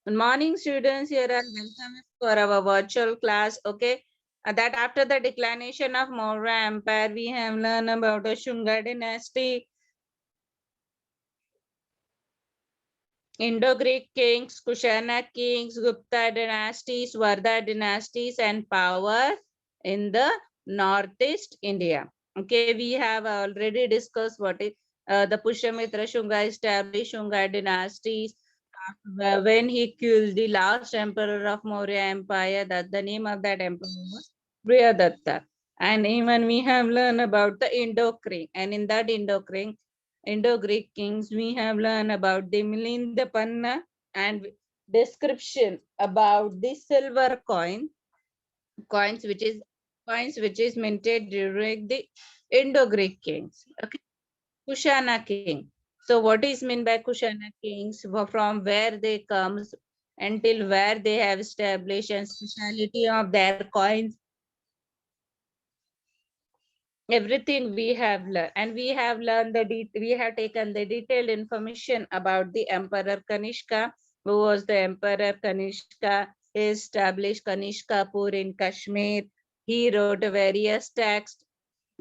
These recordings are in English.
Good morning, students. Here are welcome for our virtual class. Okay, that after the declination of Maurya Empire, we have learned about the Shunga dynasty, Indo-Greek kings, Kushana kings, Gupta dynasties, Vardha dynasties, and power in the northeast India. Okay, we have already discussed what is the Pushyamitra Shunga established Shunga dynasties. When he killed the last emperor of Maurya Empire, that the name of that emperor was Brihadatta. And even we have learned about the Indo-Greek, and in that Indo-Greek kings, we have learned about the Milinda Panna and description about the silver coins which is minted during the Indo-Greek kings. Okay, Kushana king. So what is meant by Kushana kings? From where they comes until where they have established and speciality of their coins. Everything we have learned, and we have learned we have taken the detailed information about the Emperor Kanishka, who was the Emperor Kanishka. He established Kanishkapur in Kashmir. He wrote various texts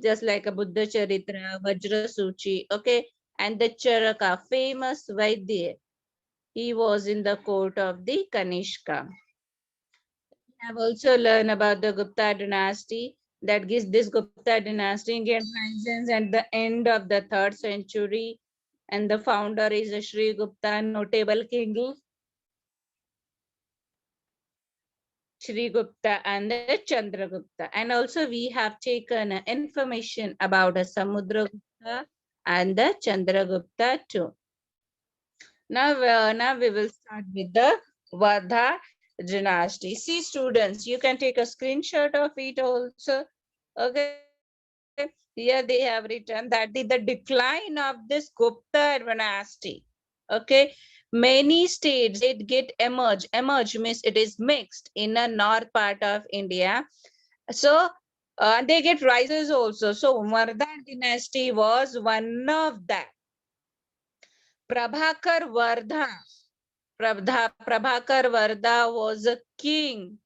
just like a Buddha Charitra, Vajra Suchi, okay, and the Charaka, famous Vaidya. He was in the court of the Kanishka. We have also learned about the Gupta dynasty. That gives this Gupta dynasty gained presence at the end of the 3rd century, and the founder is Sri Gupta, notable king Sri Gupta and the Chandragupta. And also we have taken information about the Samudragupta and the Chandragupta too. Now we will start with the Vardha dynasty. See students, you can take a screenshot of it also. Okay, here they have written that the decline of this Gupta dynasty. Okay, many states it get emerge means it is mixed in a north part of India. So they get rises also. So Vardha dynasty was one of that. Prabhakar Vardha. Prabhakar Vardha was a king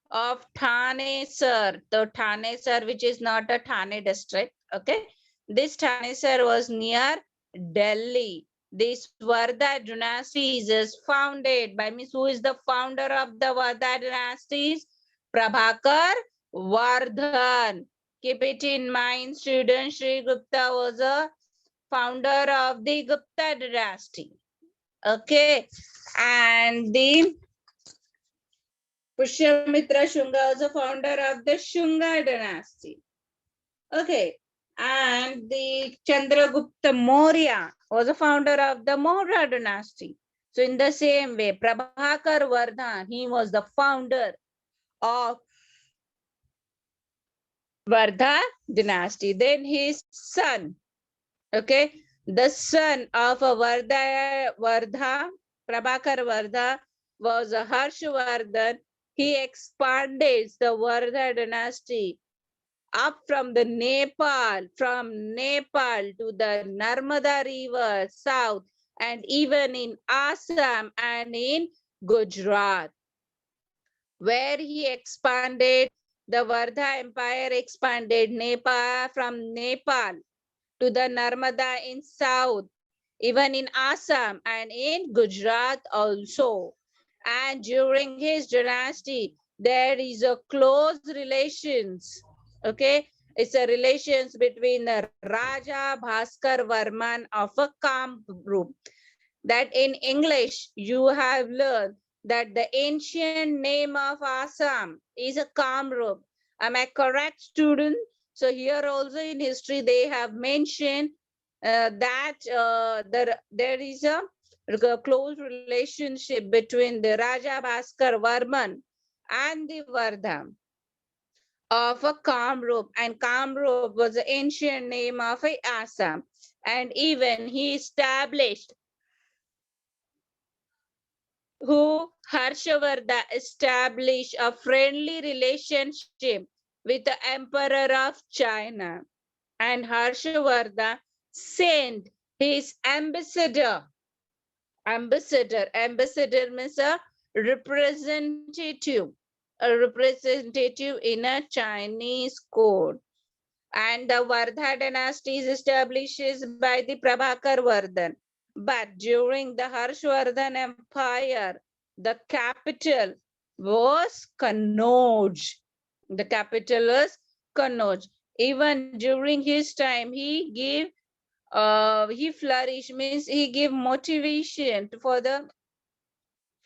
of Thane Sir. The Thane Sir, which is not a Thane district. Okay. This Thane Sir was near Delhi. This Vardha dynasty is founded by means who is the founder of the Vardha dynasties? Prabhakar Vardhan. Keep it in mind, student. Sri Gupta was a founder of the Gupta dynasty. Okay. And the Pushyamitra Shunga was the founder of the Shunga dynasty. Okay. And the Chandragupta Maurya was the founder of the Maurya dynasty. So in the same way, Prabhakar Vardhan, he was the founder of Vardha dynasty. Then his son, okay, the son of Vardha, Prabhakar Vardha was a Harshvardhan. He expanded the Vardha dynasty up from Nepal to the Narmada River south, and even in Assam and in Gujarat, where he expanded the Vardha Empire expanded from Nepal to the Narmada in south, even in Assam and in Gujarat also. And during his dynasty, there is a close relations. Okay, it's a relations between the Raja Bhaskar Varman of a Kamrup. That in English you have learned that the ancient name of Assam is a Kamrup. Am I correct, student? So here also in history they have mentioned that there is a close relationship between the Raja Bhaskar Varman and the Vardha of a Kamrup, and Kamrup was the ancient name of a Assam. And even he established who Harshavardha established a friendly relationship with the Emperor of China. And Harshavardha sent his ambassador means a representative, a representative in a Chinese court. And the Vardha dynasty is established by the Prabhakar Vardhan. But during the Harshvardhan Empire, the capital was Kannauj. The capital was Kannauj. Even during his time, he flourished, means he gave motivation for the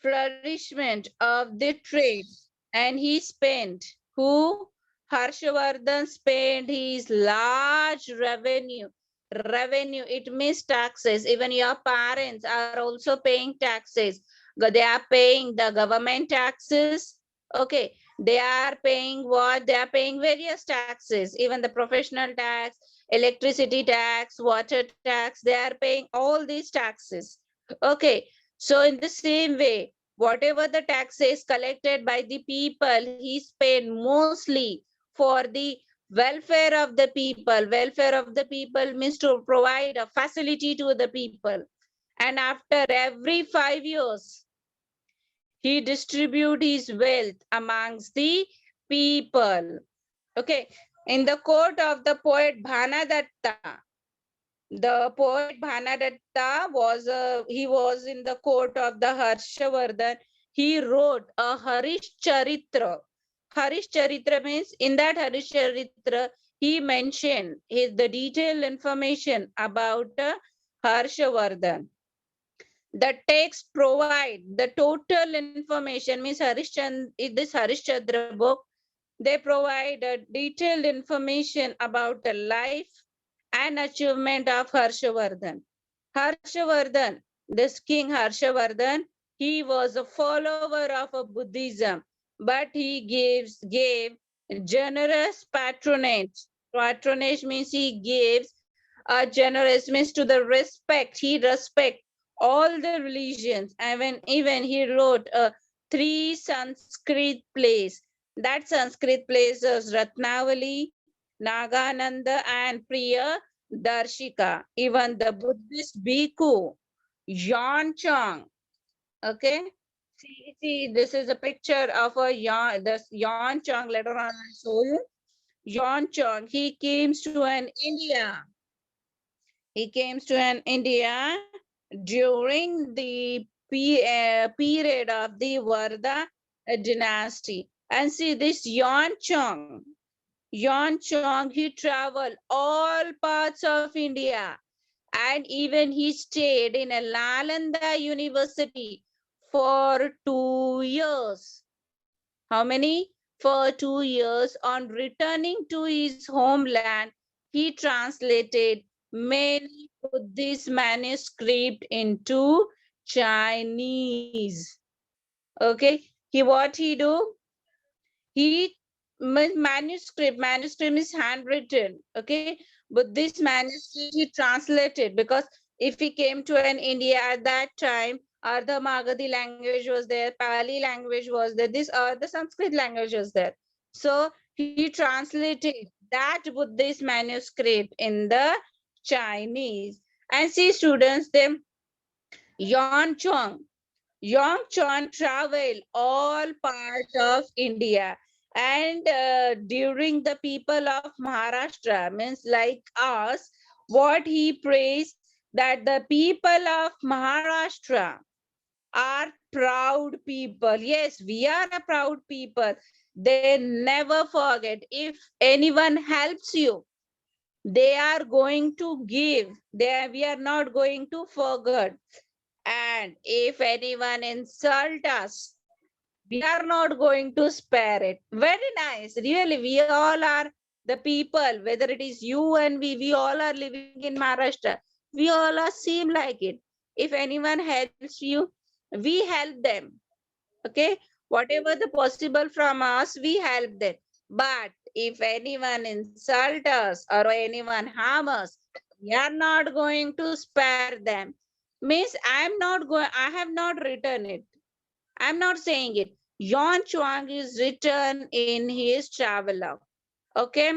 flourishment of the trade, and he spent, who Harshavardhan spent his large revenue, it means taxes. Even your parents are also paying taxes. They are paying the government taxes. Okay, they are paying what? They are paying various taxes, even the professional tax, electricity tax, water tax. They are paying all these taxes. Okay, so in the same way, whatever the taxes collected by the people, he spent mostly for the welfare of the people. Welfare of the people means to provide a facility to the people. And after every 5 years, he distribute his wealth amongst the people. Okay. In the court of the poet Bhanadatta, the poet Bhanadatta he was in the court of the Harshavardhan. He wrote a Harish Charitra. Harish Charitra means in that Harish Charitra, he mentioned the detailed information about Harshavardhan. The text provide the total information, means this Harish Chandra book, they provide a detailed information about the life and achievement of Harshavardhan. Harshavardhan, this king Harshavardhan, he was a follower of a Buddhism, but he gave generous patronage. Patronage means he gives a generous, means to the respect. He respect all the religions. Even he wrote 3 Sanskrit plays. That Sanskrit plays is Ratnavali, Nagananda, and Priya Darshika. Even the Buddhist bhikkhu, Yan Chang. Okay. See, this is a picture of a this Yan Chang. Later on, I'll show you. Yan Chang, he came to an India. He came to an India during the period of the Vardha dynasty. And see this Yan Chang, he traveled all parts of India, and even he stayed in a Nalanda University for 2 years. How many? For 2 years. On returning to his homeland, he translated many Buddhist manuscripts into Chinese. Okay, what he do? He manuscript is handwritten. Okay, but this manuscript he translated, because if he came to an India at that time, Ardha Magadhi language was there, Pali language was there, this the Sanskrit language was there. So he translated that Buddhist manuscript in the Chinese. And see students, them Yan Chong Yongchon traveled all parts of India, and during the people of Maharashtra, means like us, what he praised, that the people of Maharashtra are proud people. Yes, we are a proud people. They never forget. If anyone helps you, they are going to give. We are not going to forget. And if anyone insult us, we are not going to spare it. Very nice. Really, we all are the people, whether it is you and we all are living in Maharashtra. We all are same like it. If anyone helps you, we help them. Okay. Whatever the possible from us, we help them. But if anyone insult us or anyone harm us, we are not going to spare them. Means I have not written it. I'm not saying it. Yon Chuang is written in his travelogue. Okay.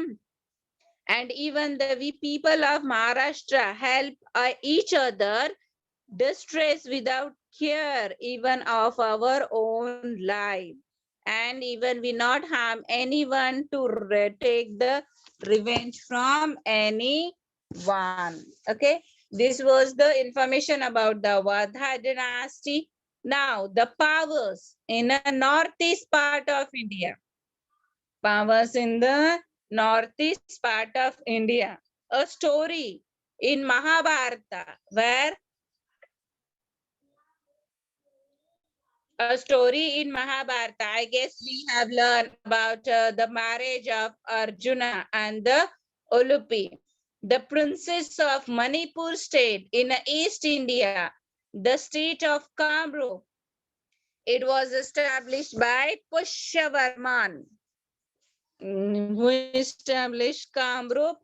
And even the we people of Maharashtra help each other, distress without care even of our own life. And even we not harm anyone to take the revenge from anyone. Okay, this was the information about the Vardha dynasty. Now the powers in the northeast part of India. Powers in the northeast part of India. A story in Mahabharata where a story in Mahabharata. I guess we have learned about the marriage of Arjuna and the Ulupi, the princess of Manipur state in East India, the state of Kamrup. It was established by Pushyavarman. Who established Kamrup?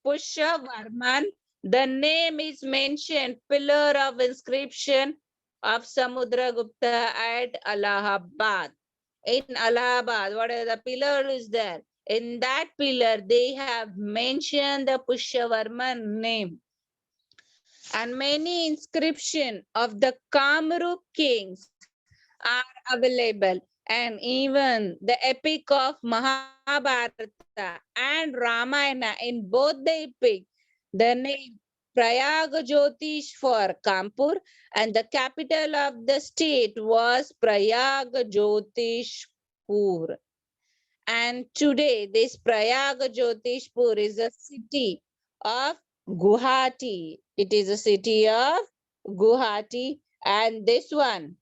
Pushyavarman. The name is mentioned, pillar of inscription of Samudragupta at Allahabad. In Allahabad, what are the pillar is there? In that pillar, they have mentioned the Pushyavarman name. And many inscription of the Kamrup kings are available. And even the epic of Mahabharata and Ramayana, in both the epic, the name Prayag Jyotish for Kanpur, and the capital of the state was Prayag Jyotishpur. And today, this Prayag Jyotishpur is a city of Guwahati. It is a city of Guwahati. And this one,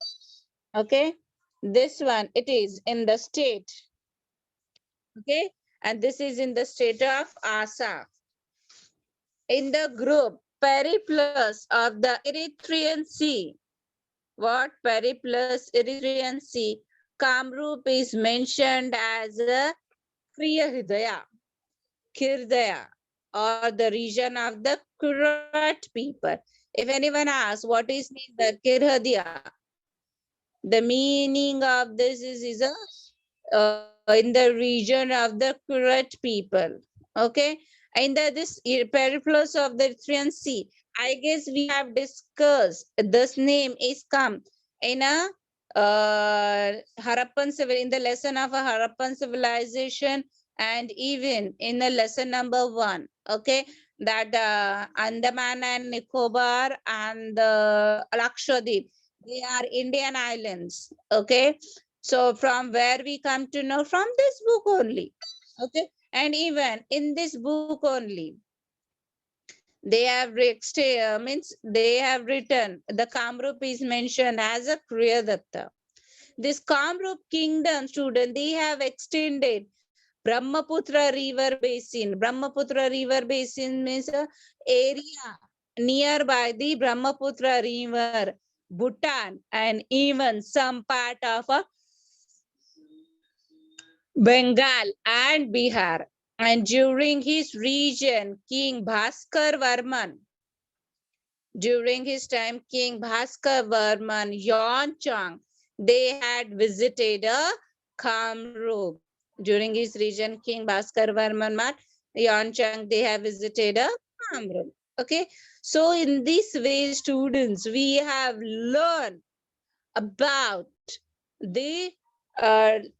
okay, this one, it is in the state, okay, and this is in the state of Assam. In the group Periplus of the Erythraean Sea, what Periplus Erythraean Sea, Kamrup is mentioned as a Kirdaya, or the region of the Kurat people. If anyone asks what is the Kirhadya, the meaning of this is a in the region of the Kurat people. Okay, in the this periplus of the Erythraean Sea, I guess we have discussed this name is come in a Harappan civil in the lesson of a Harappan civilization, and even in the lesson number 1. Okay, that Andaman and Nicobar and the Lakshadweep, they are Indian islands. Okay, so from where we come to know? From this book only. Okay, and even in this book only, they have means they have written the Kamrup is mentioned as a Kriyadatta. This Kamrup kingdom, student, they have extended Brahmaputra river basin. Brahmaputra river basin means a area nearby the Brahmaputra river, Bhutan, and even some part of Bengal and Bihar. And during his region, King Bhaskar Varman, during his time, King Bhaskar Varman, Yeonchang, they had visited a Kamrup. During his region, King Bhaskar Varman, Yeonchang, they have visited a Kamrup. Okay, so in this way, students, we have learned about the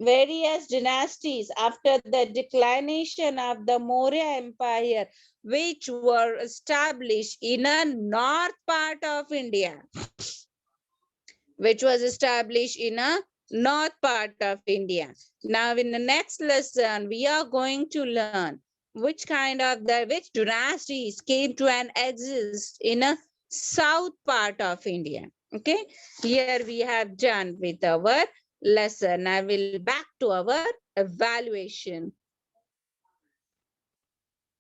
various dynasties after the declination of the Maurya Empire, which were established in a north part of India, which was established in a north part of India. Now, in the next lesson, we are going to learn which kind of which dynasties came to an exist in a south part of India. Okay, here we have done with our lesson. I will back to our evaluation.